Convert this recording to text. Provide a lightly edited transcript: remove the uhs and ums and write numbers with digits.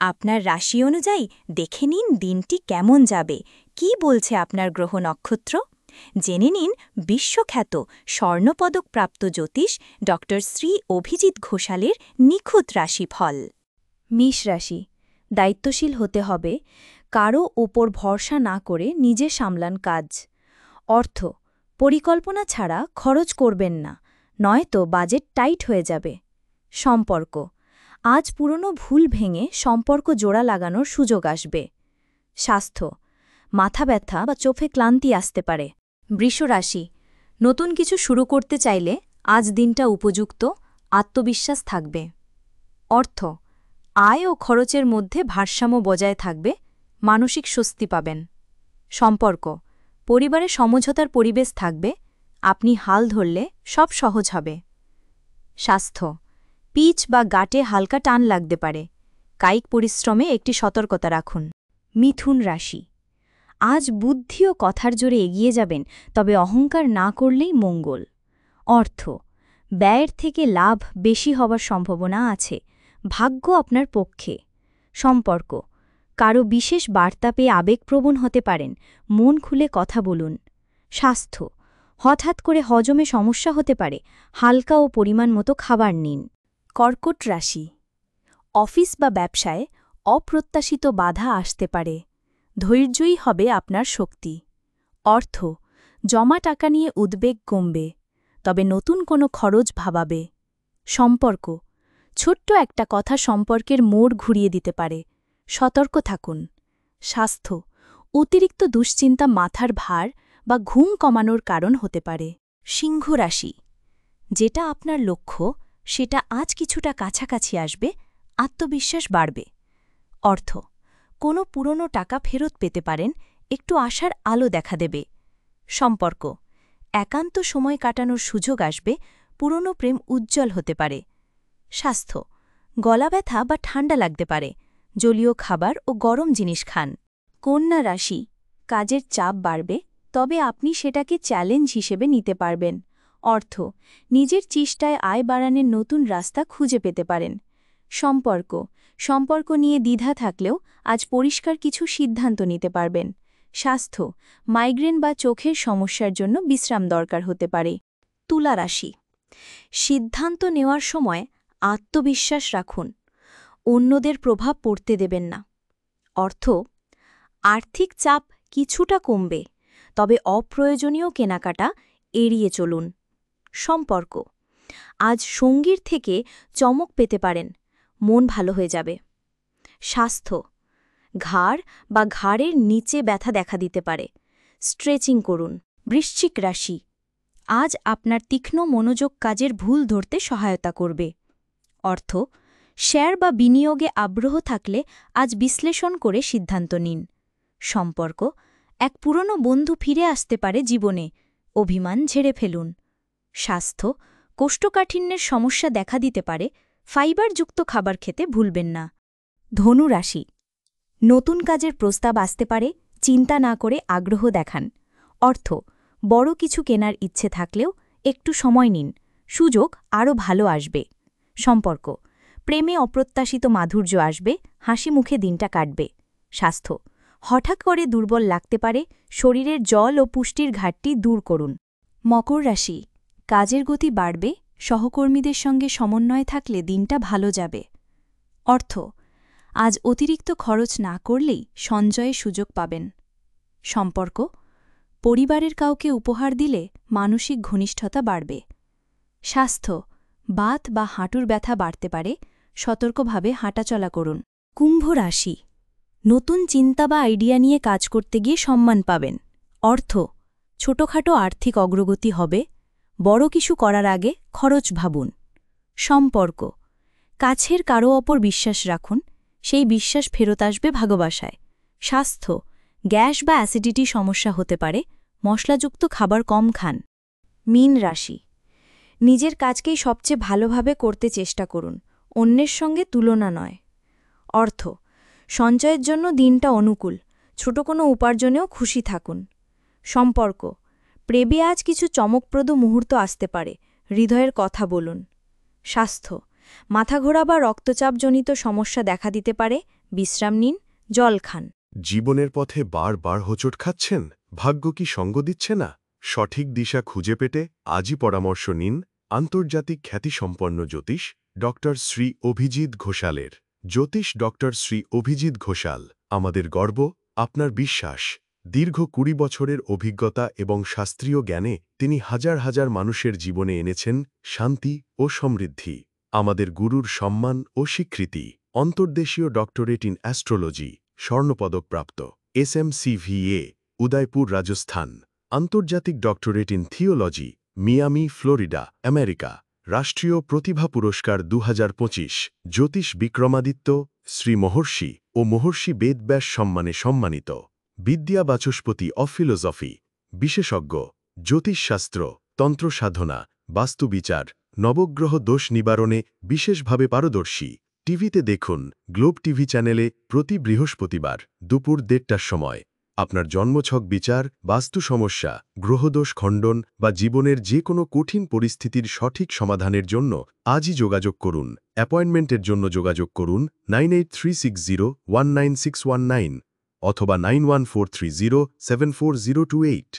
আপনার রাশি অনুযায়ী দেখে নিন দিনটি কেমন যাবে, কি বলছে আপনার গ্রহ নক্ষত্র। জেনে নিন বিশ্বখ্যাত স্বর্ণপদকপ্রাপ্ত জ্যোতিষ ড শ্রী অভিজিৎ ঘোষালের নিখুঁত রাশিফল। মেষ রাশি, দায়িত্বশীল হতে হবে, কারও ওপর ভরসা না করে নিজে সামলান কাজ। অর্থ, পরিকল্পনা ছাড়া খরচ করবেন না, নয়তো বাজেট টাইট হয়ে যাবে। সম্পর্ক, আজ পুরনো ভুল ভেঙে সম্পর্ক জোড়া লাগানোর সুযোগ আসবে। স্বাস্থ্য, মাথা ব্যথা বা চোখে ক্লান্তি আসতে পারে। বৃষ রাশি, নতুন কিছু শুরু করতে চাইলে আজ দিনটা উপযুক্ত, আত্মবিশ্বাস থাকবে। অর্থ, আয় ও খরচের মধ্যে ভারসাম্য বজায় থাকবে, মানসিক স্বস্তি পাবেন। সম্পর্ক, পরিবারে সমঝোতার পরিবেশ থাকবে, আপনি হাল ধরলে সব সহজ হবে। স্বাস্থ্য, পিচ বা গাঁটে হালকা টান লাগতে পারে, কায়িক পরিশ্রমে একটি সতর্কতা রাখুন। মিথুন রাশি, আজ বুদ্ধি ও কথার জোরে এগিয়ে যাবেন, তবে অহংকার না করলেই মঙ্গল। অর্থ, ব্যয়ের থেকে লাভ বেশি হবার সম্ভাবনা আছে, ভাগ্য আপনার পক্ষে। সম্পর্ক, কারো বিশেষ বার্তা পেয়ে আবেগপ্রবণ হতে পারেন, মন খুলে কথা বলুন। স্বাস্থ্য, হঠাৎ করে হজমে সমস্যা হতে পারে, হালকা ও পরিমাণ মতো খাবার নিন। কর্কট রাশি, অফিস বা ব্যবসায় অপ্রত্যাশিত বাধা আসতে পারে, ধৈর্যই হবে আপনার শক্তি। অর্থ, জমা টাকা নিয়ে উদ্বেগ কমবে, তবে নতুন কোনো খরচ ভাবাবে। সম্পর্ক, ছোট্ট একটা কথা সম্পর্কের মোড় ঘুরিয়ে দিতে পারে, সতর্ক থাকুন। স্বাস্থ্য, অতিরিক্ত দুশ্চিন্তা মাথার ভার বা ঘুম কমানোর কারণ হতে পারে। সিংহ রাশি, যেটা আপনার লক্ষ্য সেটা আজ কিছুটা কাছাকাছি আসবে, আত্মবিশ্বাস বাড়বে। অর্থ, কোনো পুরনো টাকা ফেরত পেতে পারেন, একটু আশার আলো দেখা দেবে। সম্পর্ক, একান্ত সময় কাটানোর সুযোগ আসবে, পুরনো প্রেম উজ্জ্বল হতে পারে। স্বাস্থ্য, গলা ব্যথা বা ঠান্ডা লাগতে পারে, জলীয় খাবার ও গরম জিনিস খান। কন্যা রাশি, কাজের চাপ বাড়বে, তবে আপনি সেটাকে চ্যালেঞ্জ হিসেবে নিতে পারবেন। অর্থ, নিজের চেষ্টায় আয় বাড়ানোর নতুন রাস্তা খুঁজে পেতে পারেন। সম্পর্ক নিয়ে দ্বিধা থাকলেও আজ পরিষ্কার কিছু সিদ্ধান্ত নিতে পারবেন। স্বাস্থ্য, মাইগ্রেন বা চোখের সমস্যার জন্য বিশ্রাম দরকার হতে পারে। তুলা রাশি, সিদ্ধান্ত নেওয়ার সময় আত্মবিশ্বাস রাখুন, অন্যদের প্রভাব পড়তে দেবেন না। অর্থ, আর্থিক চাপ কিছুটা কমবে, তবে অপ্রয়োজনীয় কেনাকাটা এড়িয়ে চলুন। সম্পর্ক, আজ সঙ্গীর থেকে চমক পেতে পারেন, মন ভালো হয়ে যাবে। স্বাস্থ্য, ঘাড় বা ঘাড়ের নিচে ব্যথা দেখা দিতে পারে, স্ট্রেচিং করুন। বৃশ্চিক রাশি, আজ আপনার তীক্ষ্ণ মনোযোগ কাজের ভুল ধরতে সহায়তা করবে। অর্থ, শেয়ার বা বিনিয়োগে আগ্রহ থাকলে আজ বিশ্লেষণ করে সিদ্ধান্ত নিন। সম্পর্ক, এক পুরনো বন্ধু ফিরে আসতে পারে জীবনে, অভিমান ঝেড়ে ফেলুন। স্বাস্থ্য, কোষ্ঠকাঠিন্যের সমস্যা দেখা দিতে পারে, ফাইবারযুক্ত খাবার খেতে ভুলবেন না। ধনু রাশি, নতুন কাজের প্রস্তাব আসতে পারে, চিন্তা না করে আগ্রহ দেখান। অর্থ, বড় কিছু কেনার ইচ্ছে থাকলেও একটু সময় নিন, সুযোগ আরও ভালো আসবে। সম্পর্ক, প্রেমে অপ্রত্যাশিত মাধুর্য আসবে, হাসি মুখে দিনটা কাটবে। স্বাস্থ্য, হঠাৎ করে দুর্বল লাগতে পারে, শরীরের জল ও পুষ্টির ঘাটতি দূর করুন। মকর রাশি, কাজের গতি বাড়বে, সহকর্মীদের সঙ্গে সমন্বয় থাকলে দিনটা ভালো যাবে। অর্থ, আজ অতিরিক্ত খরচ না করলেই সঞ্চয়ের সুযোগ পাবেন। সম্পর্ক, পরিবারের কাউকে উপহার দিলে মানসিক ঘনিষ্ঠতা বাড়বে। স্বাস্থ্য, বাত বা হাঁটুর ব্যথা বাড়তে পারে, সতর্কভাবে হাঁটাচলা করুন। কুম্ভ রাশি, নতুন চিন্তা বা আইডিয়া নিয়ে কাজ করতে গিয়ে সম্মান পাবেন। অর্থ, ছোটখাটো আর্থিক অগ্রগতি হবে, বড় কিছু করার আগে খরচ ভাবুন। সম্পর্ক, কাছের কারো অপর বিশ্বাস রাখুন, সেই বিশ্বাস ফেরত আসবে ভালোবাসায়। স্বাস্থ্য, গ্যাস বা অ্যাসিডিটি সমস্যা হতে পারে, মশলাযুক্ত খাবার কম খান। মীন রাশি, নিজের কাজকেই সবচেয়ে ভালোভাবে করতে চেষ্টা করুন, অন্যের সঙ্গে তুলনা নয়। অর্থ, সঞ্চয়ের জন্য দিনটা অনুকূল, ছোট কোনো উপার্জনেও খুশি থাকুন। সম্পর্ক, প্রেমে আজ কিছু চমকপ্রদ মুহূর্ত আসতে পারে, হৃদয়ের কথা বলুন। স্বাস্থ্য, মাথা ঘোরা বা রক্তচাপজনিত সমস্যা দেখা দিতে পারে, বিশ্রাম নিন, জল খান। জীবনের পথে বারবার হোঁচট খাচ্ছেন, ভাগ্য কি সঙ্গ দিচ্ছে না? সঠিক দিশা খুঁজে পেতে আজই পরামর্শ নিন আন্তর্জাতিক খ্যাতিসম্পন্ন জ্যোতিষ ডক্টর শ্রী অভিজিৎ ঘোষালের। জ্যোতিষ ডক্টর শ্রী অভিজিৎ ঘোষাল আমাদের গর্ব, আপনার বিশ্বাস। দীর্ঘ ২০ বছরের অভিজ্ঞতা এবং শাস্ত্রীয় জ্ঞানে তিনি হাজার হাজার মানুষের জীবনে এনেছেন শান্তি ও সমৃদ্ধি। আমাদের গুরুর সম্মান ও স্বীকৃতি। অন্তর্দেশীয় ডক্টরেট ইন অ্যাস্ট্রোলজি, স্বর্ণপদকপ্রাপ্ত, SMCVA, উদয়পুর, রাজস্থান। আন্তর্জাতিক doctorate in theology, Miami, Florida, America. রাষ্ট্রীয় প্রতিভা পুরস্কার ২০২৫, জ্যোতিষ বিক্রমাদিত্য, শ্রী মহর্ষি ও মহর্ষি বেদব্যাস সম্মানে সম্মানিত। বিদ্যা বাচস্পতি অফ ফিলোসফি, বিশেষজ্ঞ, জ্যোতিষশাস্ত্র, তন্ত্রসাধনা, বাস্তুবিচার, নবগ্রহ দোষ নিবারণে বিশেষভাবে পারদর্শী। টিভিতে দেখুন গ্লোব টিভি চ্যানেলে প্রতি বৃহস্পতিবার দুপুর ১:৩০টার সময়। আপনার জন্মছক বিচার, বাস্তু সমস্যা, গ্রহদোষ খণ্ডন বা জীবনের যে কোনো কঠিন পরিস্থিতির সঠিক সমাধানের জন্য আজই যোগাযোগ করুন। অ্যাপয়েন্টমেন্টের জন্য যোগাযোগ করুন 9836019619 অথবা 9143074028।